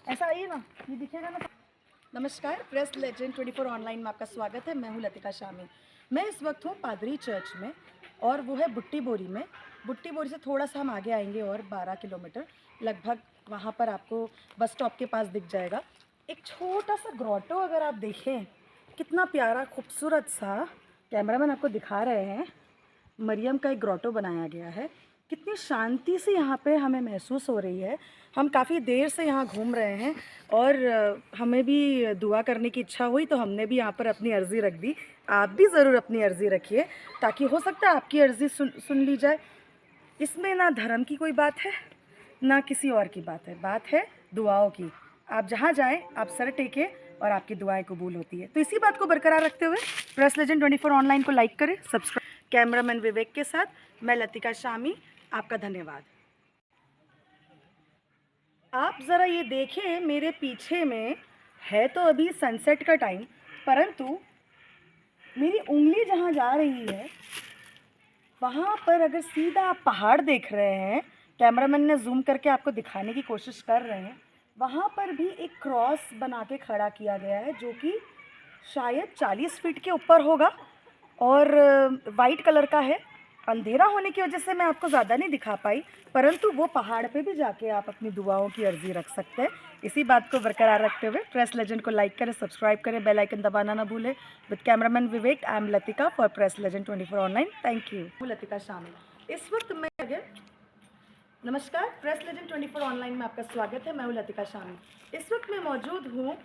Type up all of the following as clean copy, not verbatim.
ऐसा आइए ना, ये दिखेगा ना। नमस्कार, प्रेस लेजेंड 24 ऑनलाइन में आपका स्वागत है। मैं हूँ लतिका शामी। मैं इस वक्त हूँ पादरी चर्च में और वो है बुट्टी बोरी में। बुट्टी बोरी से थोड़ा सा हम आगे आएंगे और 12 किलोमीटर लगभग वहाँ पर आपको बस स्टॉप के पास दिख जाएगा एक छोटा सा ग्रोटो। अगर आप देखें कितना प्यारा खूबसूरत सा, कैमरामैन आपको दिखा रहे हैं, मरियम का एक ग्रोटो बनाया गया है। कितनी शांति से यहाँ पे हमें महसूस हो रही है। हम काफ़ी देर से यहाँ घूम रहे हैं और हमें भी दुआ करने की इच्छा हुई तो हमने भी यहाँ पर अपनी अर्ज़ी रख दी। आप भी ज़रूर अपनी अर्ज़ी रखिए ताकि हो सकता है आपकी अर्ज़ी सुन ली जाए। इसमें ना धर्म की कोई बात है ना किसी और की बात है दुआओं की। आप जहाँ जाएं आप सर टेकें और आपकी दुआएं कबूल होती है। तो इसी बात को बरकरार रखते हुए प्रेस लेजेंड 24 ऑनलाइन को लाइक करें, सब्सक्राइब। कैमरामैन विवेक के साथ मैं लतिका शामी, आपका धन्यवाद। आप ज़रा ये देखें, मेरे पीछे में है तो अभी सनसेट का टाइम, परंतु मेरी उंगली जहाँ जा रही है वहाँ पर अगर सीधा आप पहाड़ देख रहे हैं, कैमरामैन ने जूम करके आपको दिखाने की कोशिश कर रहे हैं, वहाँ पर भी एक क्रॉस बना के खड़ा किया गया है जो कि शायद 40 फीट के ऊपर होगा और वाइट कलर का है। अंधेरा होने की वजह से मैं आपको ज़्यादा नहीं दिखा पाई, परंतु वो पहाड़ पे भी जाके आप अपनी दुआओं की अर्जी रख सकते हैं। इसी बात को बरकरार रखते हुए प्रेस लेजेंड को लाइक करें, सब्सक्राइब करें, बेल आइकन दबाना ना भूलें। With cameraman Vivek, I am Latika for press legend 24 online. Thank you. Latika शामिल इस वक्त मैं नमस्कार, प्रेस लेजेंड 24 ऑनलाइन में आपका स्वागत है। मैं हूँ लतिका शामी। इस वक्त मैं मौजूद हूँ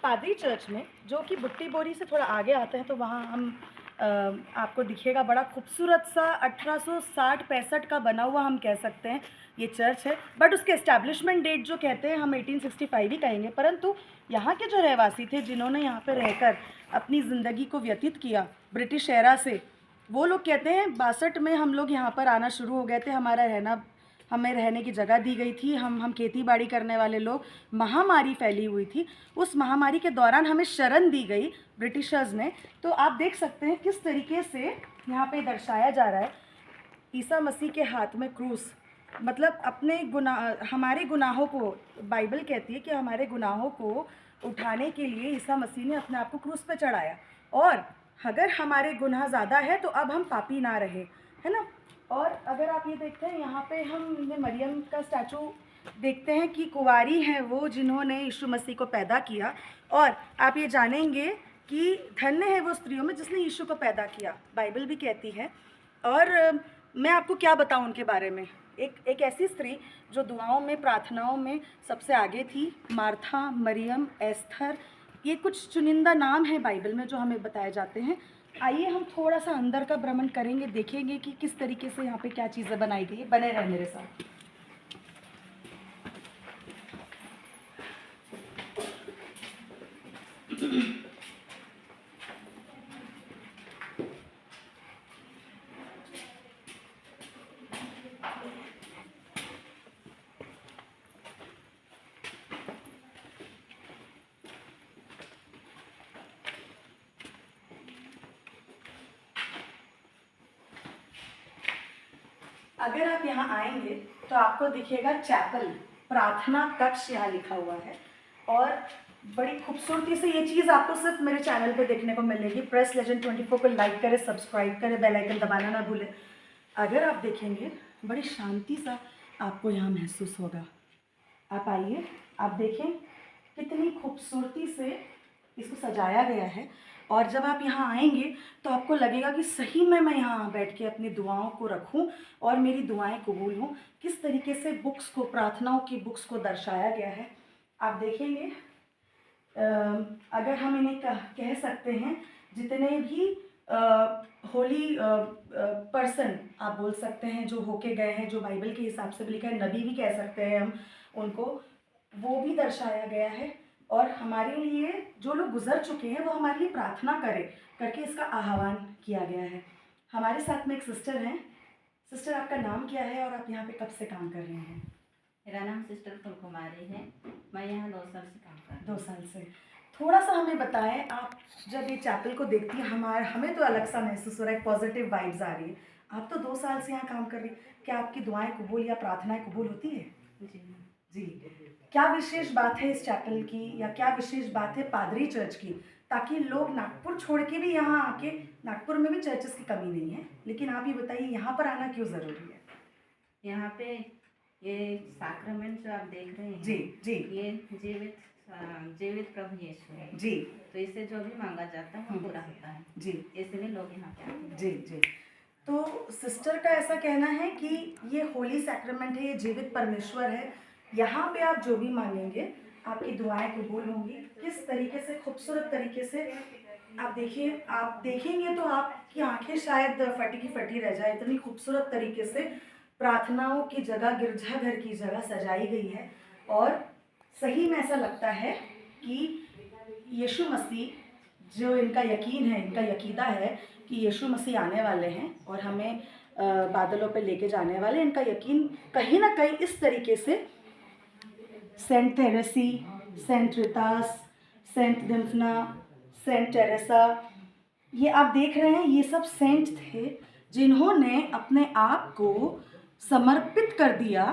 पादरी चर्च में, जो कि बुट्टी बोरी से थोड़ा आगे आते हैं तो वहाँ हम आपको दिखेगा बड़ा खूबसूरत सा 1860-65 का बना हुआ हम कह सकते हैं ये चर्च है। बट उसके इस्टेब्लिशमेंट डेट जो कहते हैं हम 1865 ही कहेंगे, परंतु यहाँ के जो रहवासी थे जिन्होंने यहाँ पर रहकर अपनी ज़िंदगी को व्यतीत किया ब्रिटिश एरा से, वो लोग कहते हैं 62 में हम लोग यहाँ पर आना शुरू हो गए थे। हमें रहने की जगह दी गई थी। हम खेती बाड़ी करने वाले लोग, महामारी फैली हुई थी, उस महामारी के दौरान हमें शरण दी गई ब्रिटिशर्स ने। तो आप देख सकते हैं किस तरीके से यहाँ पे दर्शाया जा रहा है ईसा मसीह के हाथ में क्रूस, मतलब अपने हमारे गुनाहों को, बाइबल कहती है कि हमारे गुनाहों को उठाने के लिए ईसा मसीह ने अपने आप को क्रूस पे चढ़ाया। और अगर हमारे गुनाह ज़्यादा है तो अब हम पापी ना रहे, है ना। और अगर आप ये देखते हैं यहाँ पे हमने मरियम का स्टैचू देखते हैं कि कुंवारी हैं वो जिन्होंने यीशु मसीह को पैदा किया। और आप ये जानेंगे कि धन्य है वो स्त्रियों में जिसने यीशु को पैदा किया, बाइबल भी कहती है। और मैं आपको क्या बताऊं उनके बारे में। एक ऐसी स्त्री जो दुआओं में, प्रार्थनाओं में सबसे आगे थी, मार्था, मरियम, एस्थर, ये कुछ चुनिंदा नाम हैं बाइबल में जो हमें बताए जाते हैं। आइए हम थोड़ा सा अंदर का भ्रमण करेंगे, देखेंगे कि किस तरीके से यहाँ पे क्या चीज़ें बनाई गई है। बने रहे मेरे साथ। अगर आप यहाँ आएंगे तो आपको दिखेगा चैपल, प्रार्थना कक्ष यहाँ लिखा हुआ है। और बड़ी खूबसूरती से ये चीज़ आपको सिर्फ मेरे चैनल पे देखने को मिलेगी। प्रेस लेजेंड 24 को लाइक करें, सब्सक्राइब करें, बेल आइकन दबाना ना भूलें। अगर आप देखेंगे बड़ी शांति सा आपको यहाँ महसूस होगा। आप आइए, आप देखें कितनी खूबसूरती से इसको सजाया गया है। और जब आप यहाँ आएंगे तो आपको लगेगा कि सही में मैं यहाँ बैठ के अपनी दुआओं को रखूँ और मेरी दुआएं कबूल हों। किस तरीके से बुक्स को, प्रार्थनाओं की बुक्स को दर्शाया गया है आप देखेंगे। अगर हम इन्हें कह सकते हैं, जितने भी होली पर्सन आप बोल सकते हैं जो होके गए हैं, जो बाइबल के हिसाब से भी लिखा है, नबी भी कह सकते हैं हम उनको, वो भी दर्शाया गया है। और हमारे लिए जो लोग गुजर चुके हैं वो हमारे लिए प्रार्थना करें करके इसका आह्वान किया गया है। हमारे साथ में एक सिस्टर हैं। सिस्टर, आपका नाम क्या है और आप यहाँ पे कब से काम कर रहे हैं? मेरा नाम सिस्टर फुल कुमारी है। मैं यहाँ 2 साल से काम कर रही हूँ। 2 साल से। थोड़ा सा हमें बताएं, आप जब ये चैपल को देखती हैं हमें तो अलग सा महसूस हो रहा है, पॉजिटिव वाइब्स आ रही है। आप तो 2 साल से यहाँ काम कर रही हैं, क्या आपकी दुआएं कबूल या प्रार्थनाएं कबूल होती है? जी जी, क्या विशेष बात है इस चैपल की या क्या विशेष बात है पादरी चर्च की, ताकि लोग नागपुर छोड़ के भी यहाँ आके, नागपुर में भी चर्चेस की कमी नहीं है, लेकिन आप ये बताइए यहाँ पर आना क्यों ज़रूरी है? यहाँ पे ये सैक्रामेंट जो आप देख रहे हैं जी जी ये जीवित प्रभु यीशु है। जी तो इससे जो भी मांगा जाता है वो पूरा होता है जी इसलिए लोग यहाँ पे आते हैं। जी जी। तो सिस्टर का ऐसा कहना है कि ये होली सैक्रामेंट है, ये जीवित परमेश्वर है, यहाँ पे आप जो भी मांगेंगे आपकी दुआएं कबूल होंगी। किस तरीके से, खूबसूरत तरीके से आप देखिए, आप देखेंगे तो आपकी आंखें शायद फटी की फटी रह जाए, इतनी खूबसूरत तरीके से प्रार्थनाओं की जगह, गिरजाघर की जगह सजाई गई है। और सही में ऐसा लगता है कि यीशु मसीह, जो इनका यकीन है, इनका यकीदा है कि यीशु मसीह आने वाले हैं और हमें बादलों पे लेके जाने वाले, इनका यकीन कहीं ना कहीं इस तरीके से saint Therese, saint Rita's, saint Dymphna, saint Teresa, ये आप देख रहे हैं, ये सब सेंट थे जिन्होंने अपने आप को समर्पित कर दिया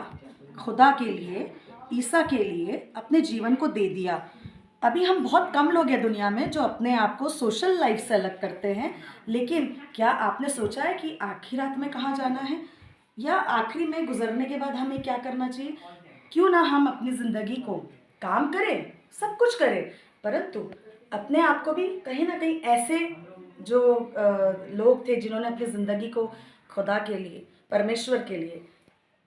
खुदा के लिए, ईसा के लिए, अपने जीवन को दे दिया। अभी हम बहुत कम लोग हैं दुनिया में जो अपने आप को सोशल लाइफ से अलग करते हैं, लेकिन क्या आपने सोचा है कि आखिर रात में कहाँ जाना है या आखिरी में गुजरने के बाद हमें क्या करना चाहिए? क्यों ना हम अपनी ज़िंदगी को काम करें, सब कुछ करें, परंतु अपने आप को भी कहीं ना कहीं ऐसे जो लोग थे जिन्होंने अपनी ज़िंदगी को खुदा के लिए, परमेश्वर के लिए,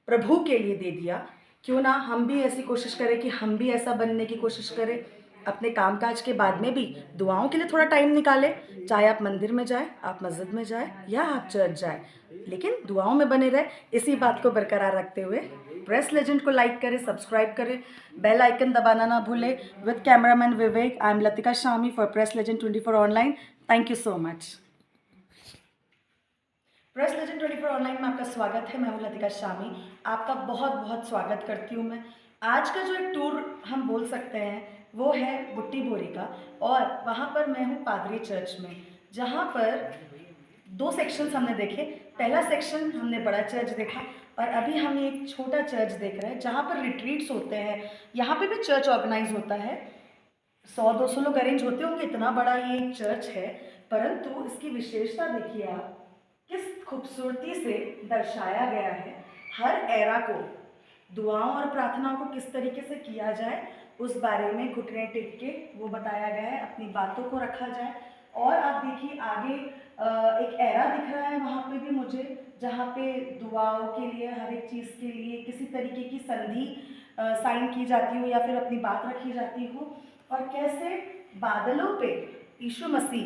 प्रभु के लिए दे दिया, क्यों ना हम भी ऐसी कोशिश करें कि हम भी ऐसा बनने की कोशिश करें। अपने कामकाज के बाद में भी दुआओं के लिए थोड़ा टाइम निकालें, चाहे आप मंदिर में जाएं, आप मस्जिद में जाएं या आप चर्च जाएं, लेकिन दुआओं में बने रहें। इसी बात को बरकरार रखते हुए प्रेस लेजेंड को लाइक करें, सब्सक्राइब करें, बेल आइकन दबाना ना भूलें। With cameraman Vivek, I am Latika Shami for press legend 24 online. Thank you so much. Press legend 24 online में आपका स्वागत है। मैं हूँ लतिका शामी, आपका बहुत बहुत स्वागत करती हूँ मैं। आज का जो एक टूर हम बोल सकते हैं वो है बुट्टी बोरी का, और वहाँ पर मैं हूँ पादरी चर्च में, जहाँ पर 2 सेक्शंस हमने देखे। पहला सेक्शन हमने बड़ा चर्च देखा और अभी हम एक छोटा चर्च देख रहे हैं जहाँ पर रिट्रीट्स होते हैं। यहाँ पे भी चर्च ऑर्गेनाइज होता है, 100-200 लोग अरेंज होते होंगे, इतना बड़ा ये एक चर्च है। परंतु इसकी विशेषता देखिए आप, किस खूबसूरती से दर्शाया गया है। हर एरा को, दुआओं और प्रार्थनाओं को किस तरीके से किया जाए उस बारे में घुटने टेक के वो बताया गया है, अपनी बातों को रखा जाए। और आप देखिए आगे एक एरा दिख रहा है वहाँ पे भी मुझे, जहाँ पे दुआओं के लिए, हर एक चीज़ के लिए किसी तरीके की संधि साइन की जाती हो या फिर अपनी बात रखी जाती हो। और कैसे बादलों पे यीशु मसीह,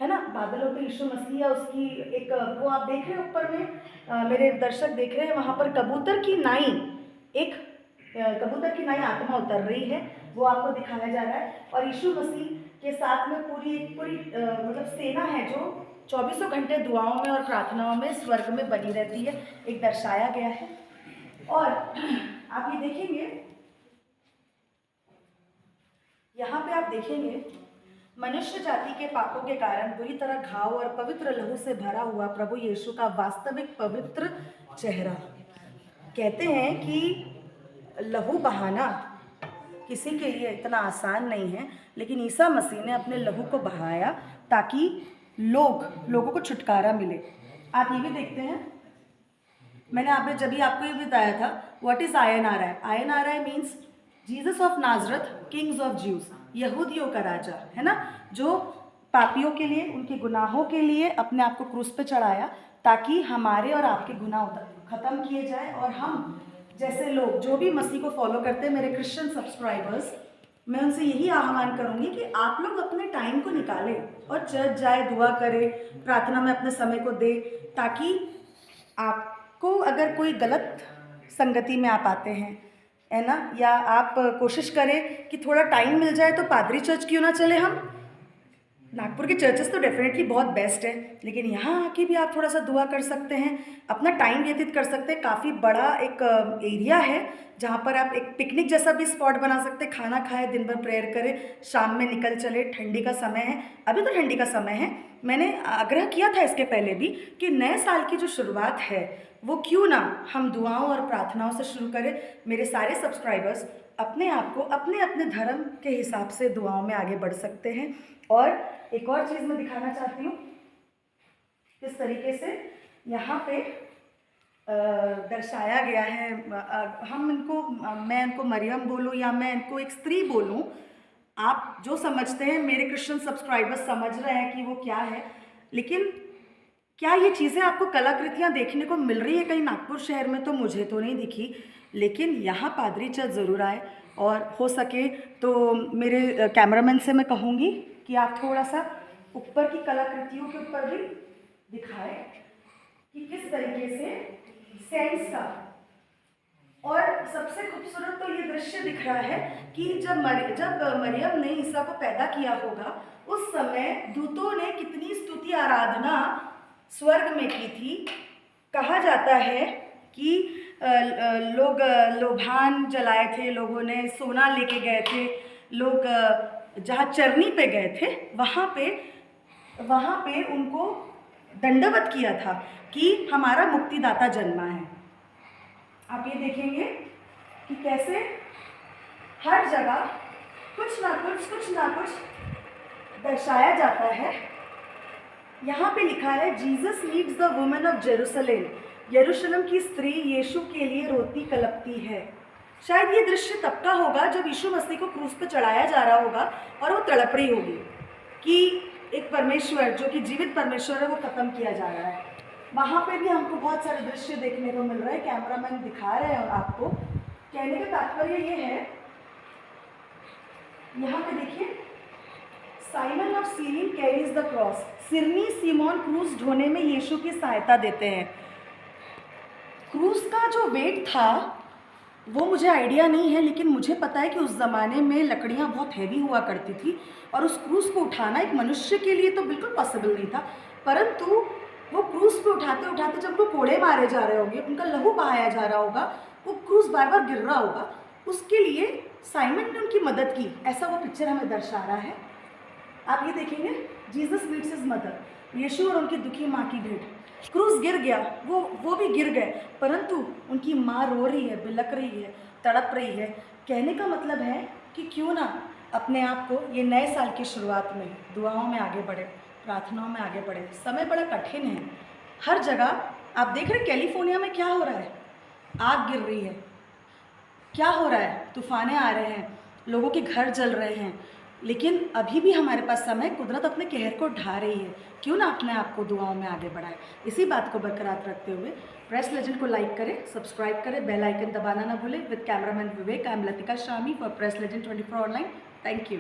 है ना, बादलों पे यीशु मसीह, या उसकी एक वो आप देख रहे हैं ऊपर में, मेरे दर्शक देख रहे हैं वहाँ पर कबूतर की नाई, एक कबूतर की नई आत्मा उतर रही है, वो आपको दिखाया जा रहा है। और यीशु मसीह के साथ में पूरी मतलब सेना है जो 24 घंटे दुआओं में और प्रार्थनाओं में स्वर्ग में बनी रहती है, एक दर्शाया गया है। और आप ये देखेंगे, यहाँ पे आप देखेंगे, मनुष्य जाति के पापों के कारण बुरी तरह घाव और पवित्र लहू से भरा हुआ प्रभु यीशु का वास्तविक पवित्र चेहरा। कहते हैं कि लहू बहाना किसी के लिए इतना आसान नहीं है, लेकिन ईसा मसीह ने अपने लहू को बहाया ताकि लोगों को छुटकारा मिले। आप ये भी देखते हैं, मैंने जब भी आपको ये बताया था, what is INRI? INRI means Jesus of नाजरत, Kings of Jews, यहूदियों का राजा, है ना, जो पापियों के लिए, उनके गुनाहों के लिए अपने आप को क्रूस पे चढ़ाया ताकि हमारे और आपके गुनाह ख़त्म किए जाए। और हम जैसे लोग जो भी मसीह को फॉलो करते हैं, मेरे क्रिश्चियन सब्सक्राइबर्स, मैं उनसे यही आह्वान करूंगी कि आप लोग अपने टाइम को निकालें और चर्च जाए, दुआ करें, प्रार्थना में अपने समय को दें, ताकि आपको अगर कोई गलत संगति में आप आते हैं, है ना, या आप कोशिश करें कि थोड़ा टाइम मिल जाए तो पादरी चर्च क्यों ना चले हम। नागपुर के चर्चेस तो डेफिनेटली बहुत बेस्ट है, लेकिन यहाँ आके भी आप थोड़ा सा दुआ कर सकते हैं, अपना टाइम व्यतीत कर सकते हैं। काफ़ी बड़ा एक एरिया है जहाँ पर आप एक पिकनिक जैसा भी स्पॉट बना सकते हैं। खाना खाए, दिन भर प्रेयर करें, शाम में निकल चले, ठंडी का समय है, अभी तो ठंडी का समय है, मैंने आग्रह किया था इसके पहले भी कि नए साल की जो शुरुआत है वो क्यों ना हम दुआओं और प्रार्थनाओं से शुरू करें। मेरे सारे सब्सक्राइबर्स अपने आप को अपने अपने धर्म के हिसाब से दुआओं में आगे बढ़ सकते हैं। और एक और चीज़ मैं दिखाना चाहती हूँ, किस तरीके से यहाँ पे दर्शाया गया है। हम इनको, मैं इनको मरियम बोलूँ या मैं इनको एक स्त्री बोलूँ, आप जो समझते हैं, मेरे क्रिश्चियन सब्सक्राइबर्स समझ रहे हैं कि वो क्या है। लेकिन क्या ये चीज़ें आपको कलाकृतियाँ देखने को मिल रही है कहीं नागपुर शहर में? तो मुझे तो नहीं दिखी, लेकिन यहाँ पादरी चर्च ज़रूर आए। और हो सके तो मेरे कैमरामैन से मैं कहूँगी कि आप थोड़ा सा ऊपर की कलाकृतियों के ऊपर भी दिखाएं कि किस तरीके से सेंस का। और सबसे खूबसूरत तो ये दृश्य दिख रहा है कि जब मरियम ने ईसा को पैदा किया होगा, उस समय दूतों ने कितनी स्तुति आराधना स्वर्ग में की थी। कहा जाता है कि लोग लोभान जलाए थे, लोगों ने सोना लेके गए थे, लोग जहाँ चरनी पे गए थे वहाँ पे उनको दंडवत किया था कि हमारा मुक्तिदाता जन्मा है। आप ये देखेंगे कि कैसे हर जगह कुछ ना कुछ दर्शाया जाता है। यहाँ पे लिखा है Jesus meets the woman of Jerusalem. यरूशलेम की स्त्री यीशु के लिए रोती कलपती है। शायद ये दृश्य तब का होगा जब यीशु मसीह को क्रूस पे चढ़ाया जा रहा होगा और वो तड़प रही होगी कि एक परमेश्वर जो कि जीवित परमेश्वर है वो ख़त्म किया जा रहा है। वहाँ पे भी हमको बहुत सारे दृश्य देखने को मिल रहे हैं, कैमरामैन दिखा रहे हैं। और आपको कहने का तात्पर्य ये है, यहाँ पे देखिए, Simon of Cyrene carries the cross. सिरनी सीमोन क्रूस ढोने में यीशु की सहायता देते हैं। क्रूस का जो वेट था वो मुझे आइडिया नहीं है, लेकिन मुझे पता है कि उस ज़माने में लकड़ियाँ बहुत हैवी हुआ करती थी और उस क्रूस को उठाना एक मनुष्य के लिए तो बिल्कुल पॉसिबल नहीं था। परंतु वो क्रूस पे उठाते उठाते जब वो कोड़े मारे जा रहे होंगे, उनका लहू बहाया जा रहा होगा, वो क्रूस बार बार गिर रहा होगा, उसके लिए साइमन ने उनकी मदद की, ऐसा वो पिक्चर हमें दर्शा रहा है। आप ये देखेंगे, जीसस मीट्स हिज मदर, यीशु और उनकी दुखी माँ की भेंट। क्रूस गिर गया, वो भी गिर गए, परंतु उनकी माँ रो रही है, बिलक रही है, तड़प रही है। कहने का मतलब है कि क्यों ना अपने आप को ये नए साल की शुरुआत में दुआओं में आगे बढ़े, प्रार्थनाओं में आगे बढ़े। समय बड़ा कठिन है, हर जगह आप देख रहे हैं कैलिफोर्निया में क्या हो रहा है, आग गिर रही है, क्या हो रहा है, तूफानें आ रहे हैं, लोगों के घर जल रहे हैं। लेकिन अभी भी हमारे पास समय, कुदरत अपने कहर को ढा रही है, क्यों ना अपने आप को दुआओं में आगे बढ़ाए। इसी बात को बरकरार रखते हुए प्रेस लेजेंड को लाइक करें, सब्सक्राइब करें, बेल आइकन दबाना ना भूलें। With cameraman Vivek, I am Latika Shami for press legend 24 online. Thank you.